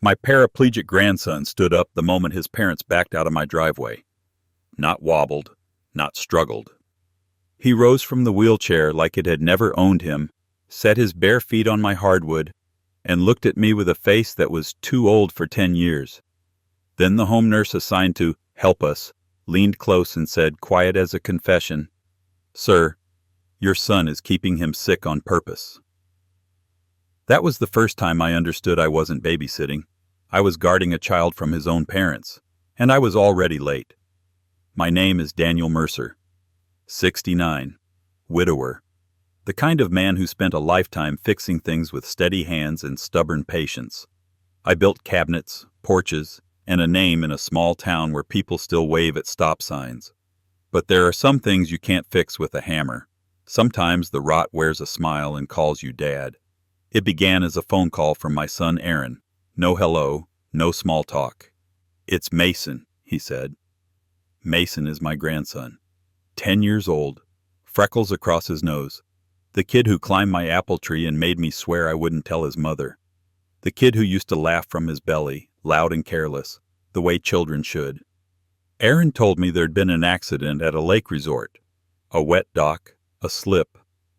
My paraplegic grandson stood up the moment his parents backed out of my driveway. Not wobbled, not struggled. He rose from the wheelchair like it had never owned him, set his bare feet on my hardwood, and looked at me with a face that was too old for 10 years. Then the home nurse assigned to help us leaned close and said, quiet as a confession, "Sir, your son is keeping him sick on purpose." That was the first time I understood I wasn't babysitting. I was guarding a child from his own parents, and I was already late. My name is Daniel Mercer, 69, widower, the kind of man who spent a lifetime fixing things with steady hands and stubborn patience. I built cabinets, porches, and a name in a small town where people still wave at stop signs. But there are some things you can't fix with a hammer. Sometimes the rot wears a smile and calls you Dad. It began as a phone call from my son Aaron. No hello, no small talk. "It's Mason," he said. Mason is my grandson. 10 years old, freckles across his nose. The kid who climbed my apple tree and made me swear I wouldn't tell his mother. The kid who used to laugh from his belly, loud and careless, the way children should. Aaron told me there'd been an accident at a lake resort. A wet dock, a slip,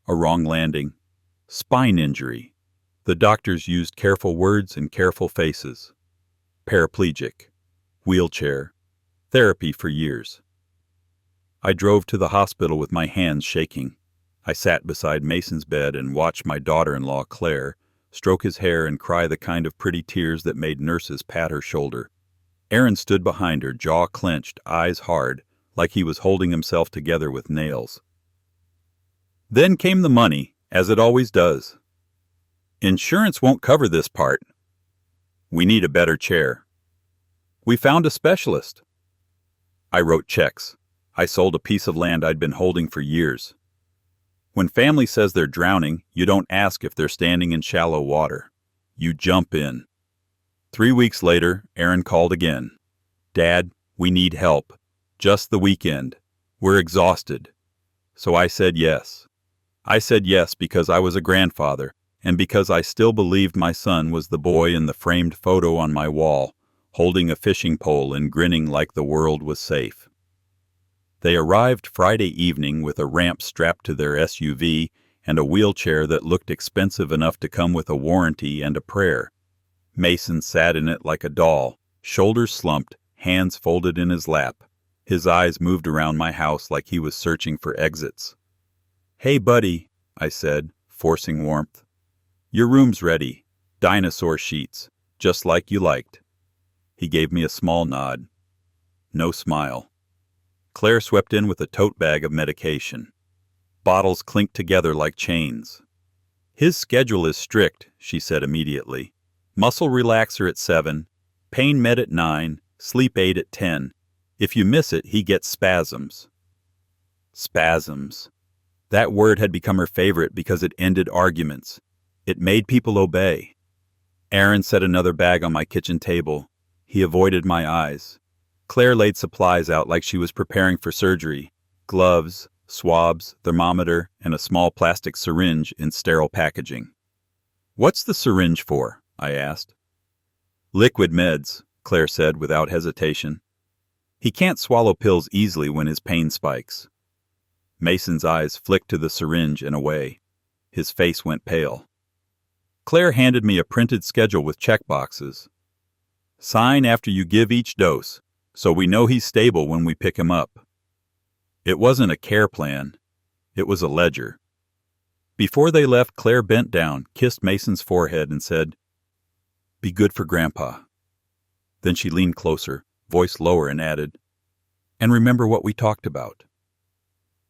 a wrong landing, spine injury. The doctors used careful words and careful faces. Paraplegic, wheelchair, therapy for years. I drove to the hospital with my hands shaking. I sat beside Mason's bed and watched my daughter-in-law, Claire, stroke his hair and cry the kind of pretty tears that made nurses pat her shoulder. Aaron stood behind her, jaw clenched, eyes hard, like he was holding himself together with nails. Then came the money, as it always does. "Insurance won't cover this part. We need a better chair. We found a specialist." I wrote checks. I sold a piece of land I'd been holding for years. When family says they're drowning, you don't ask if they're standing in shallow water. You jump in. 3 weeks later, Aaron called again. "Dad, we need help. Just the weekend. We're exhausted." So I said yes. I said yes because I was a grandfather, and because I still believed my son was the boy in the framed photo on my wall, holding a fishing pole and grinning like the world was safe. They arrived Friday evening with a ramp strapped to their SUV and a wheelchair that looked expensive enough to come with a warranty and a prayer. Mason sat in it like a doll, shoulders slumped, hands folded in his lap. His eyes moved around my house like he was searching for exits. "Hey, buddy," I said, forcing warmth. "Your room's ready. Dinosaur sheets, just like you liked." He gave me a small nod. No smile. Claire swept in with a tote bag of medication. Bottles clinked together like chains. "His schedule is strict," she said immediately. "Muscle relaxer at 7, pain med at 9, sleep aid at 10. If you miss it, he gets spasms." Spasms. That word had become her favorite because it ended arguments. It made people obey. Aaron set another bag on my kitchen table. He avoided my eyes. Claire laid supplies out like she was preparing for surgery. Gloves, swabs, thermometer, and a small plastic syringe in sterile packaging. "What's the syringe for?" I asked. "Liquid meds," Claire said without hesitation. "He can't swallow pills easily when his pain spikes." Mason's eyes flicked to the syringe and away. His face went pale. Claire handed me a printed schedule with checkboxes. "Sign after you give each dose, so we know he's stable when we pick him up." It wasn't a care plan. It was a ledger. Before they left, Claire bent down, kissed Mason's forehead, and said, "Be good for Grandpa." Then she leaned closer, voice lower, and added, "And remember what we talked about."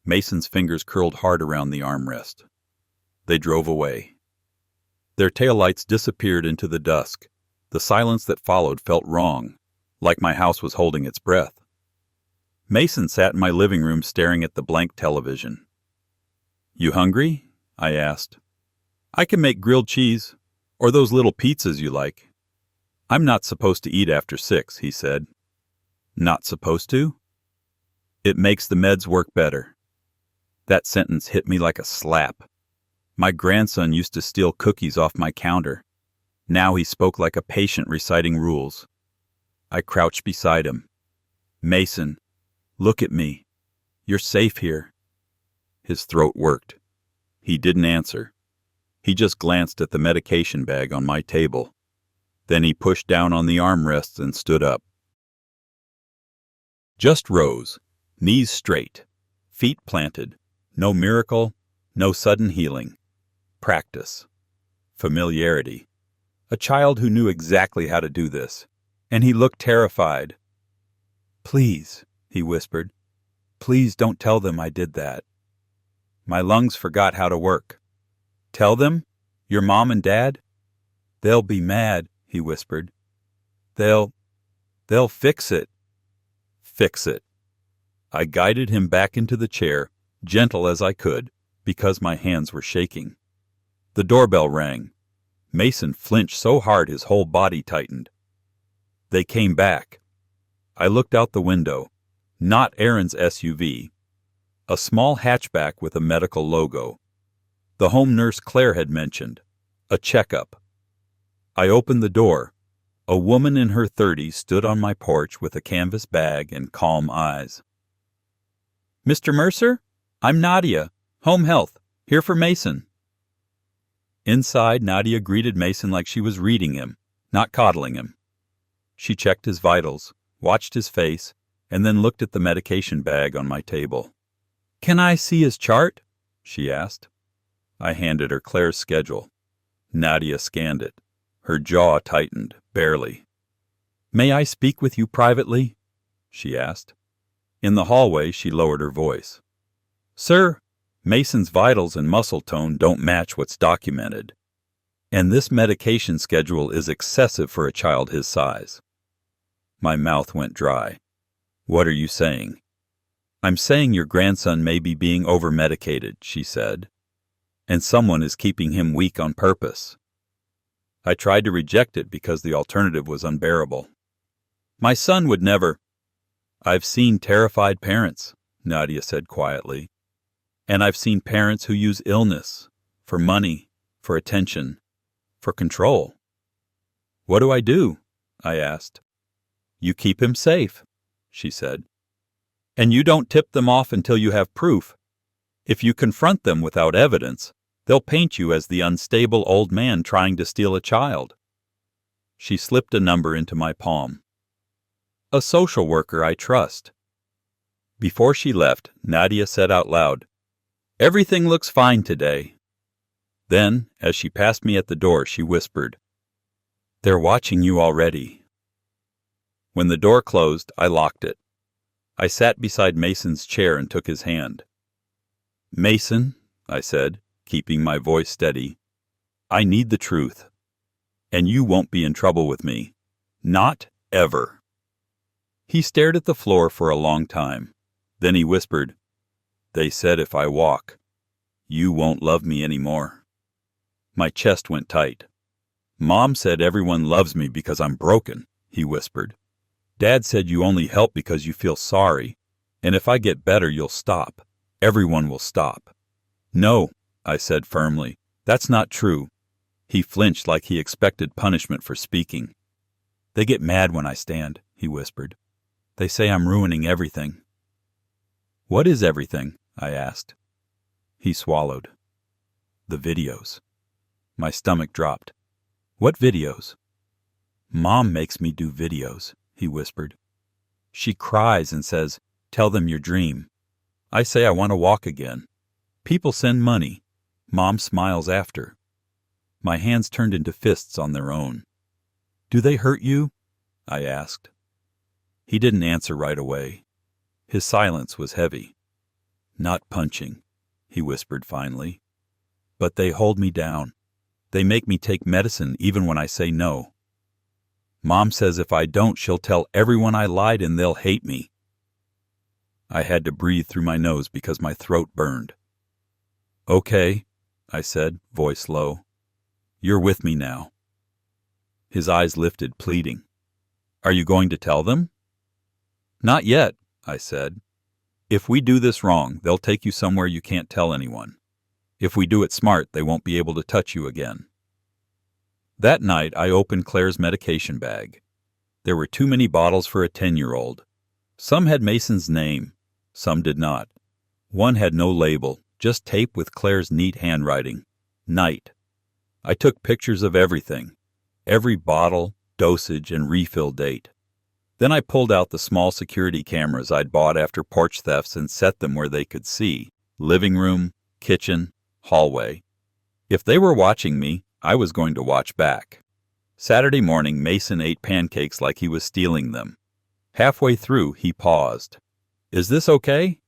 Mason's fingers curled hard around the armrest. They drove away. Their taillights disappeared into the dusk. The silence that followed felt wrong, like my house was holding its breath. Mason sat in my living room staring at the blank television. "You hungry?" I asked. "I can make grilled cheese, or those little pizzas you like." "I'm not supposed to eat after 6, he said. "Not supposed to?" "It makes the meds work better." That sentence hit me like a slap. My grandson used to steal cookies off my counter. Now he spoke like a patient reciting rules. I crouched beside him. "Mason, look at me. You're safe here." His throat worked. He didn't answer. He just glanced at the medication bag on my table. Then he pushed down on the armrests and stood up. Just rose, knees straight, feet planted. No miracle, no sudden healing. Practice. Familiarity. A child who knew exactly how to do this. And he looked terrified. "Please," he whispered. "Please don't tell them I did that." My lungs forgot how to work. "Tell them? Your mom and dad?" "They'll be mad," he whispered. They'll fix it." Fix it. I guided him back into the chair, gentle as I could, because my hands were shaking. The doorbell rang. Mason flinched so hard his whole body tightened. They came back. I looked out the window. Not Aaron's SUV. A small hatchback with a medical logo. The home nurse Claire had mentioned. A checkup. I opened the door. A woman in her 30s stood on my porch with a canvas bag and calm eyes. "Mr. Mercer? I'm Nadia. Home Health. Here for Mason." Inside, Nadia greeted Mason like she was reading him, not coddling him. She checked his vitals, watched his face, and then looked at the medication bag on my table. "Can I see his chart?" she asked. I handed her Claire's schedule. Nadia scanned it. Her jaw tightened, barely. "May I speak with you privately?" she asked. In the hallway, she lowered her voice. "Sir, Mason's vitals and muscle tone don't match what's documented. And this medication schedule is excessive for a child his size." My mouth went dry. "What are you saying?" "I'm saying your grandson may be being over-medicated," she said. "And someone is keeping him weak on purpose." I tried to reject it because the alternative was unbearable. "My son would never—" "I've seen terrified parents," Nadia said quietly. "And I've seen parents who use illness, for money, for attention, for control." "What do I do?" I asked. "You keep him safe," she said. "And you don't tip them off until you have proof. If you confront them without evidence, they'll paint you as the unstable old man trying to steal a child." She slipped a number into my palm. "A social worker I trust." Before she left, Nadia said out loud, "Everything looks fine today." Then, as she passed me at the door, she whispered, "They're watching you already." When the door closed, I locked it. I sat beside Mason's chair and took his hand. "Mason," I said, keeping my voice steady, "I need the truth. And you won't be in trouble with me. Not ever." He stared at the floor for a long time. Then he whispered, "They said if I walk, you won't love me anymore." My chest went tight. "Mom said everyone loves me because I'm broken," he whispered. "Dad said you only help because you feel sorry, and if I get better you'll stop. Everyone will stop." "No," I said firmly, "that's not true." He flinched like he expected punishment for speaking. "They get mad when I stand," he whispered. "They say I'm ruining everything." "What is everything?" I asked. He swallowed. "The videos." My stomach dropped. "What videos?" "Mom makes me do videos," he whispered. "She cries and says, 'Tell them your dream.' I say I want to walk again. People send money. Mom smiles after." My hands turned into fists on their own. "Do they hurt you?" I asked. He didn't answer right away. His silence was heavy. "Not punching," he whispered finally. "But they hold me down. They make me take medicine even when I say no. Mom says if I don't, she'll tell everyone I lied and they'll hate me." I had to breathe through my nose because my throat burned. "Okay," I said, voice low. "You're with me now." His eyes lifted, pleading. "Are you going to tell them?" "Not yet," I said. "If we do this wrong, they'll take you somewhere you can't tell anyone. If we do it smart, they won't be able to touch you again." That night, I opened Claire's medication bag. There were too many bottles for a 10-year-old. Some had Mason's name, some did not. One had no label, just tape with Claire's neat handwriting. Night. I took pictures of everything. Every bottle, dosage, and refill date. Then I pulled out the small security cameras I'd bought after porch thefts and set them where they could see. Living room, kitchen, hallway. If they were watching me, I was going to watch back. Saturday morning, Mason ate pancakes like he was stealing them. Halfway through, he paused. "Is this okay?"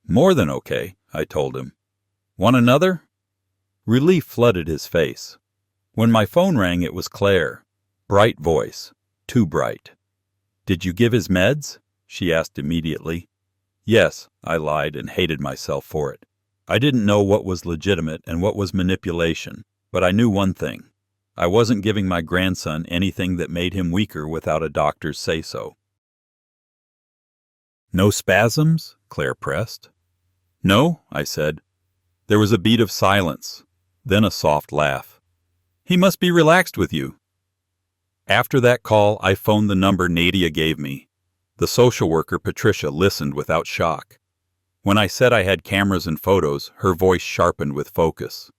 "More than okay," I told him. "Want another?" Relief flooded his face. When my phone rang, it was Claire. Bright voice. Too bright. "Did you give his meds?" she asked immediately. "Yes," I lied and hated myself for it. I didn't know what was legitimate and what was manipulation, but I knew one thing. I wasn't giving my grandson anything that made him weaker without a doctor's say-so. "No spasms?" Claire pressed. "No," I said. There was a beat of silence, then a soft laugh. "He must be relaxed with you." After that call, I phoned the number Nadia gave me. The social worker, Patricia, listened without shock. When I said I had cameras and photos, her voice sharpened with focus.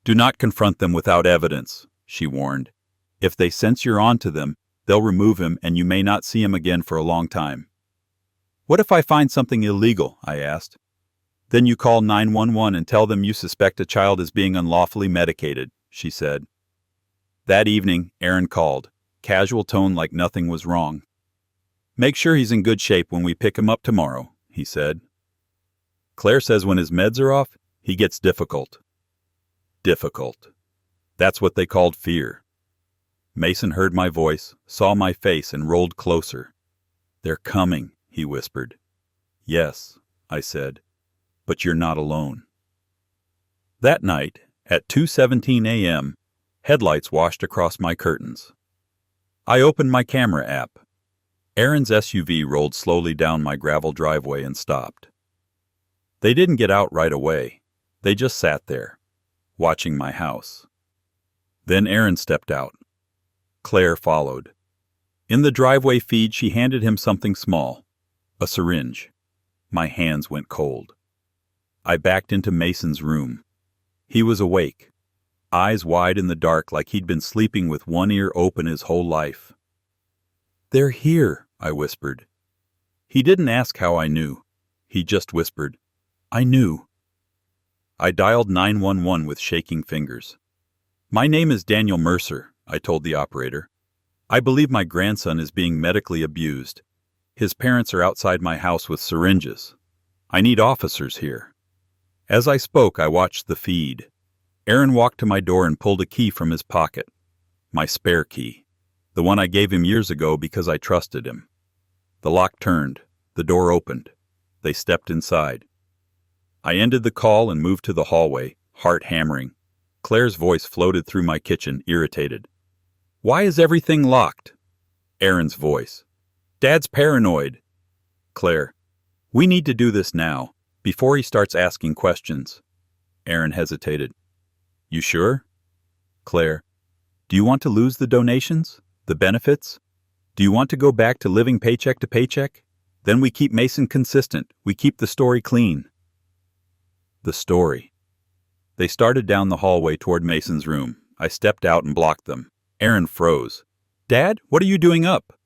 "Do not confront them without evidence," she warned. "If they sense you're onto them, they'll remove him and you may not see him again for a long time." "What if I find something illegal?" I asked. "Then you call 911 and tell them you suspect a child is being unlawfully medicated," she said. That evening, Aaron called, casual tone like nothing was wrong. "Make sure he's in good shape when we pick him up tomorrow," he said. "Claire says when his meds are off, he gets difficult." Difficult. That's what they called fear. Mason heard my voice, saw my face, and rolled closer. "They're coming," he whispered. "Yes," I said, "but you're not alone." That night, at 2:17 a.m., headlights washed across my curtains. I opened my camera app. Aaron's SUV rolled slowly down my gravel driveway and stopped. They didn't get out right away. They just sat there, watching my house. Then Aaron stepped out. Claire followed. In the driveway feed, she handed him something small, a syringe. My hands went cold. I backed into Mason's room. He was awake, eyes wide in the dark like he'd been sleeping with one ear open his whole life. "They're here," I whispered. He didn't ask how I knew. He just whispered, "I knew." I dialed 911 with shaking fingers. "My name is Daniel Mercer," I told the operator. "I believe my grandson is being medically abused. His parents are outside my house with syringes. I need officers here." As I spoke, I watched the feed. Aaron walked to my door and pulled a key from his pocket. My spare key. The one I gave him years ago because I trusted him. The lock turned. The door opened. They stepped inside. I ended the call and moved to the hallway, heart hammering. Claire's voice floated through my kitchen, irritated. "Why is everything locked?" Aaron's voice. "Dad's paranoid." Claire. "We need to do this now, before he starts asking questions." Aaron hesitated. "You sure?" Claire. "Do you want to lose the donations? The benefits? Do you want to go back to living paycheck to paycheck? Then we keep Mason consistent. We keep the story clean." The story. They started down the hallway toward Mason's room. I stepped out and blocked them. Aaron froze. "Dad, what are you doing up?"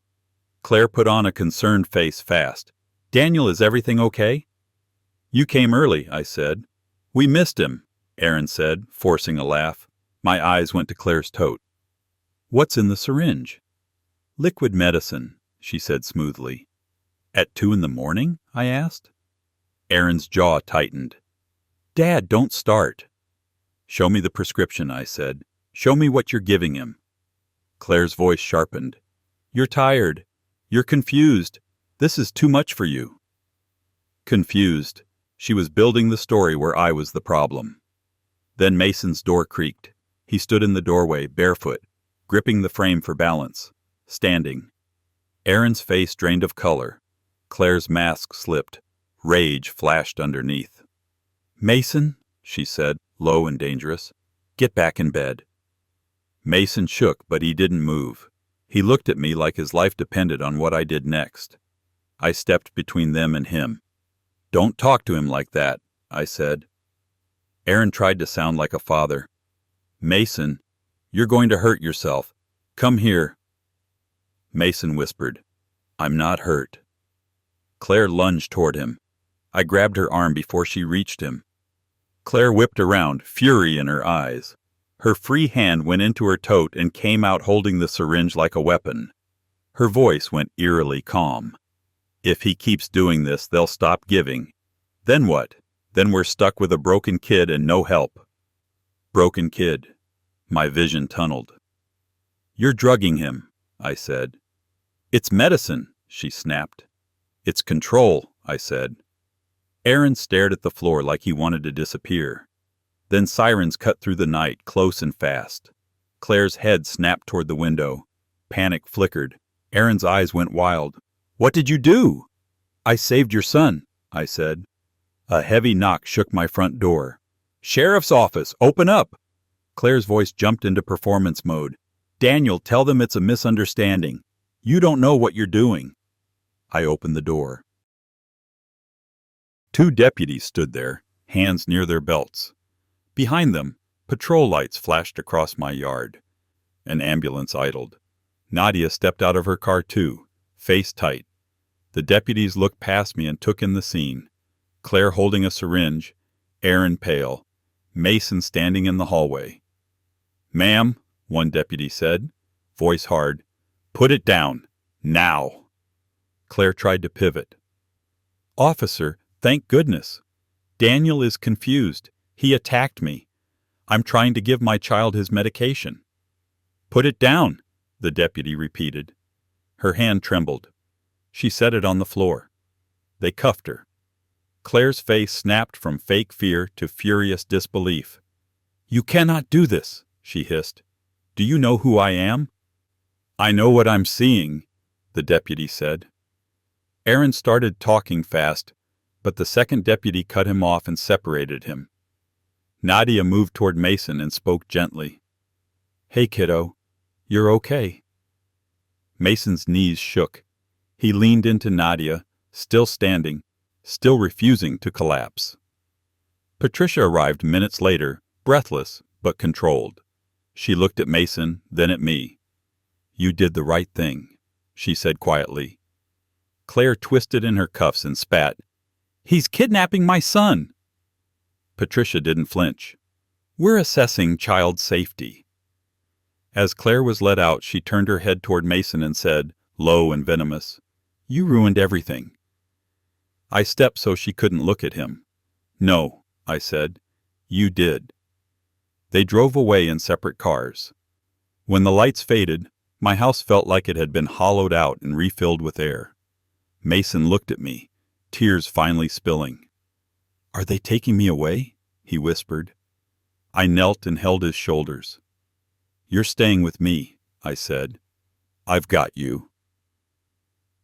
Claire put on a concerned face fast. "Daniel, is everything okay?" "You came early," I said. "We missed him," Aaron said, forcing a laugh. My eyes went to Claire's tote. "What's in the syringe?" "Liquid medicine," she said smoothly. "At 2 in the morning?" I asked. Aaron's jaw tightened. "Dad, don't start." "Show me the prescription," I said. "Show me what you're giving him." Claire's voice sharpened. "You're tired. You're confused. This is too much for you." Confused. She was building the story where I was the problem. Then Mason's door creaked. He stood in the doorway, barefoot, gripping the frame for balance, standing. Aaron's face drained of color. Claire's mask slipped. Rage flashed underneath. "Mason," she said, low and dangerous, "get back in bed." Mason shook, but he didn't move. He looked at me like his life depended on what I did next. I stepped between them and him. "Don't talk to him like that," I said. Aaron tried to sound like a father. "Mason, you're going to hurt yourself. Come here." Mason whispered, "I'm not hurt." Claire lunged toward him. I grabbed her arm before she reached him. Claire whipped around, fury in her eyes. Her free hand went into her tote and came out holding the syringe like a weapon. Her voice went eerily calm. "If he keeps doing this, they'll stop giving. Then what? Then we're stuck with a broken kid and no help." Broken kid. My vision tunneled. "You're drugging him," I said. "It's medicine," she snapped. "It's control," I said. Aaron stared at the floor like he wanted to disappear. Then sirens cut through the night, close and fast. Claire's head snapped toward the window. Panic flickered. Aaron's eyes went wild. "What did you do?" "I saved your son," I said. A heavy knock shook my front door. "Sheriff's office, open up!" Claire's voice jumped into performance mode. "Daniel, tell them it's a misunderstanding. You don't know what you're doing." I opened the door. 2 deputies stood there, hands near their belts. Behind them, patrol lights flashed across my yard. An ambulance idled. Nadia stepped out of her car too, face tight. The deputies looked past me and took in the scene. Claire holding a syringe, Aaron pale, Mason standing in the hallway. "Ma'am," one deputy said, voice hard, "put it down, now." Claire tried to pivot. "Officer, thank goodness. Daniel is confused. He attacked me. I'm trying to give my child his medication." "Put it down," the deputy repeated. Her hand trembled. She set it on the floor. They cuffed her. Claire's face snapped from fake fear to furious disbelief. "You cannot do this," she hissed. "Do you know who I am?" "I know what I'm seeing," the deputy said. Aaron started talking fast, but the second deputy cut him off and separated him. Nadia moved toward Mason and spoke gently. "Hey, kiddo, you're okay." Mason's knees shook. He leaned into Nadia, still standing, still refusing to collapse. Patricia arrived minutes later, breathless but controlled. She looked at Mason, then at me. "You did the right thing," she said quietly. Claire twisted in her cuffs and spat. "He's kidnapping my son!" Patricia didn't flinch. "We're assessing child safety." As Claire was let out, she turned her head toward Mason and said, low and venomous, "You ruined everything." I stepped so she couldn't look at him. "No," I said. "You did." They drove away in separate cars. When the lights faded, my house felt like it had been hollowed out and refilled with air. Mason looked at me, tears finally spilling. "Are they taking me away?" he whispered. I knelt and held his shoulders. "You're staying with me," I said. "I've got you."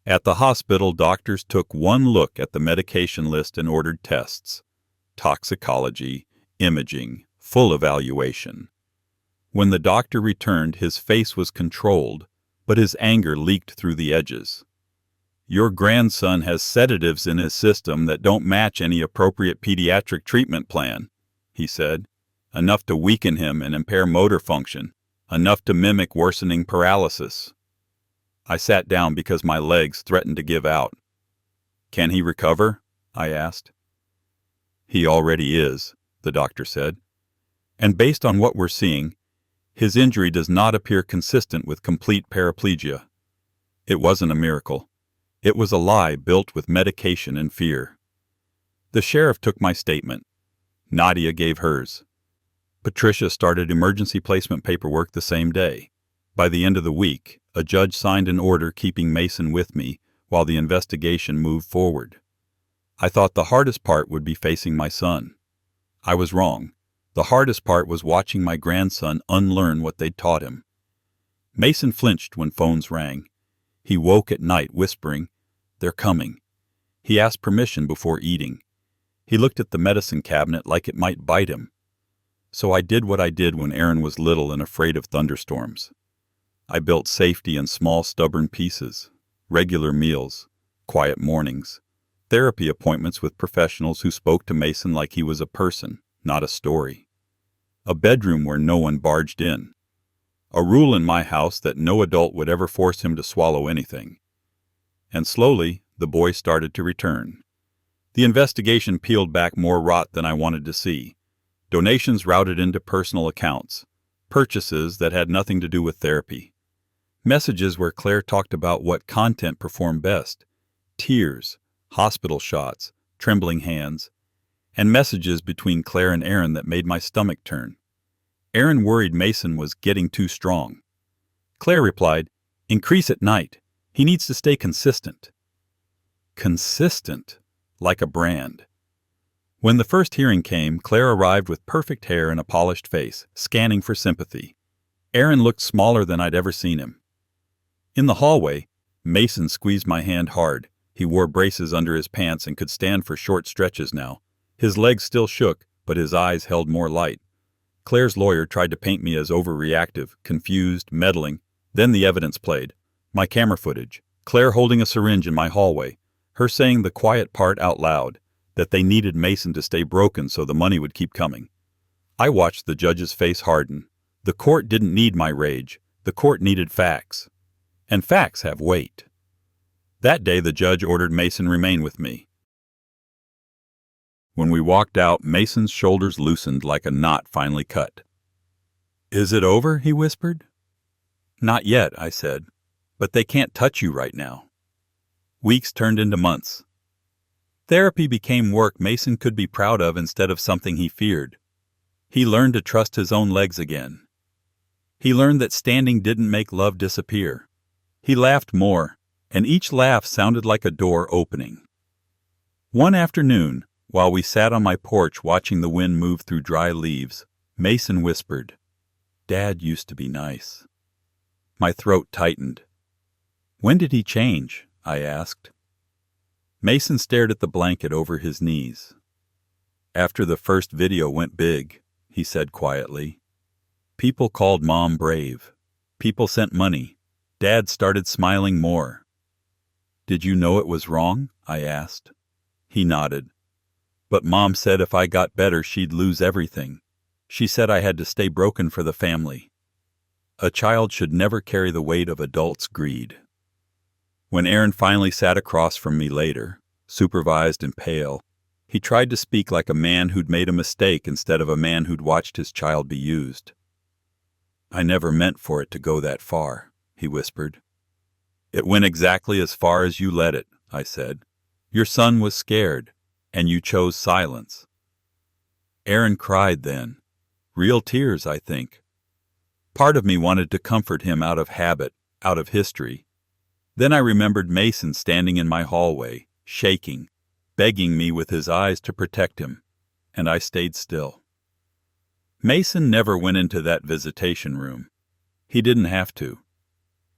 At the hospital, doctors took one look at the medication list and ordered tests. Toxicology, imaging, full evaluation. When the doctor returned, his face was controlled, but his anger leaked through the edges. "Your grandson has sedatives in his system that don't match any appropriate pediatric treatment plan," he said. "Enough to weaken him and impair motor function, enough to mimic worsening paralysis." I sat down because my legs threatened to give out. "Can he recover?" I asked. "He already is," the doctor said. "And based on what we're seeing, his injury does not appear consistent with complete paraplegia." It wasn't a miracle. It was a lie built with medication and fear. The sheriff took my statement. Nadia gave hers. Patricia started emergency placement paperwork the same day. By the end of the week, a judge signed an order keeping Mason with me while the investigation moved forward. I thought the hardest part would be facing my son. I was wrong. The hardest part was watching my grandson unlearn what they'd taught him. Mason flinched when phones rang. He woke at night whispering, "They're coming." He asked permission before eating. He looked at the medicine cabinet like it might bite him. So I did what I did when Aaron was little and afraid of thunderstorms. I built safety in small, stubborn pieces, regular meals, quiet mornings, therapy appointments with professionals who spoke to Mason like he was a person, not a story. A bedroom where no one barged in. A rule in my house that no adult would ever force him to swallow anything. And slowly, the boy started to return. The investigation peeled back more rot than I wanted to see. Donations routed into personal accounts. Purchases that had nothing to do with therapy. Messages where Claire talked about what content performed best. Tears, hospital shots, trembling hands. And messages between Claire and Aaron that made my stomach turn. Aaron worried Mason was getting too strong. Claire replied, "Increase at night. He needs to stay consistent." Consistent, like a brand. When the first hearing came, Claire arrived with perfect hair and a polished face, scanning for sympathy. Aaron looked smaller than I'd ever seen him. In the hallway, Mason squeezed my hand hard. He wore braces under his pants and could stand for short stretches now. His legs still shook, but his eyes held more light. Claire's lawyer tried to paint me as overreactive, confused, meddling. Then the evidence played. My camera footage. Claire holding a syringe in my hallway. Her saying the quiet part out loud, that they needed Mason to stay broken so the money would keep coming. I watched the judge's face harden. The court didn't need my rage. The court needed facts. And facts have weight. That day the judge ordered Mason remain with me. When we walked out, Mason's shoulders loosened like a knot finally cut. "Is it over?" he whispered. "Not yet," I said, "but they can't touch you right now." Weeks turned into months. Therapy became work Mason could be proud of instead of something he feared. He learned to trust his own legs again. He learned that standing didn't make love disappear. He laughed more, and each laugh sounded like a door opening. One afternoon, while we sat on my porch watching the wind move through dry leaves, Mason whispered, "Dad used to be nice." My throat tightened. "When did he change?" I asked. Mason stared at the blanket over his knees. "After the first video went big," he said quietly. "People called Mom brave. People sent money. Dad started smiling more." "Did you know it was wrong?" I asked. He nodded. "But Mom said if I got better she'd lose everything. She said I had to stay broken for the family. A child should never carry the weight of adults' greed." When Aaron finally sat across from me later, supervised and pale, he tried to speak like a man who'd made a mistake instead of a man who'd watched his child be used. "I never meant for it to go that far," he whispered. "It went exactly as far as you let it," I said. "Your son was scared, and you chose silence." Aaron cried then. Real tears, I think. Part of me wanted to comfort him out of habit, out of history. Then I remembered Mason standing in my hallway, shaking, begging me with his eyes to protect him, and I stayed still. Mason never went into that visitation room. He didn't have to.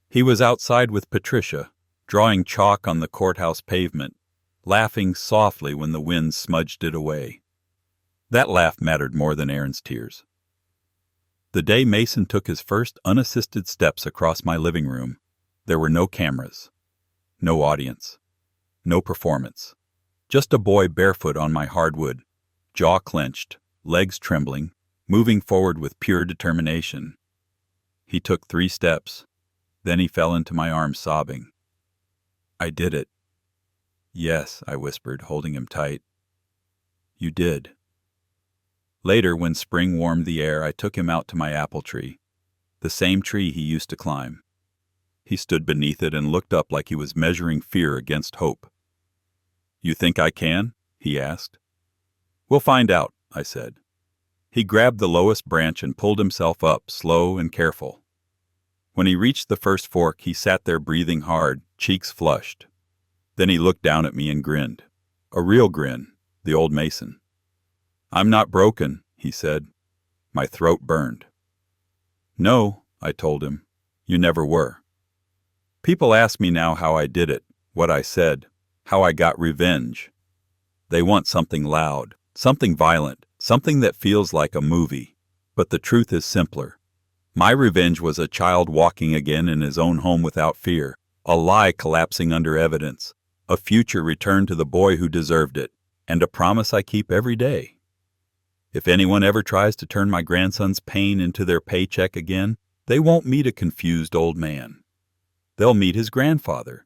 He was outside with Patricia, drawing chalk on the courthouse pavement, laughing softly when the wind smudged it away. That laugh mattered more than Aaron's tears. The day Mason took his first unassisted steps across my living room, there were no cameras, no audience, no performance. Just a boy barefoot on my hardwood, jaw clenched, legs trembling, moving forward with pure determination. He took 3 steps. Then he fell into my arms sobbing. "I did it." "Yes," I whispered, holding him tight. "You did." Later, when spring warmed the air, I took him out to my apple tree, the same tree he used to climb. He stood beneath it and looked up like he was measuring fear against hope. "You think I can?" he asked. "We'll find out," I said. He grabbed the lowest branch and pulled himself up, slow and careful. When he reached the first fork, he sat there breathing hard, cheeks flushed. Then he looked down at me and grinned. A real grin, the old Mason. "I'm not broken," he said. My throat burned. "No," I told him, "you never were." People ask me now how I did it, what I said, how I got revenge. They want something loud, something violent, something that feels like a movie. But the truth is simpler. My revenge was a child walking again in his own home without fear, a lie collapsing under evidence, a future returned to the boy who deserved it, and a promise I keep every day. If anyone ever tries to turn my grandson's pain into their paycheck again, they won't meet a confused old man. They'll meet his grandfather,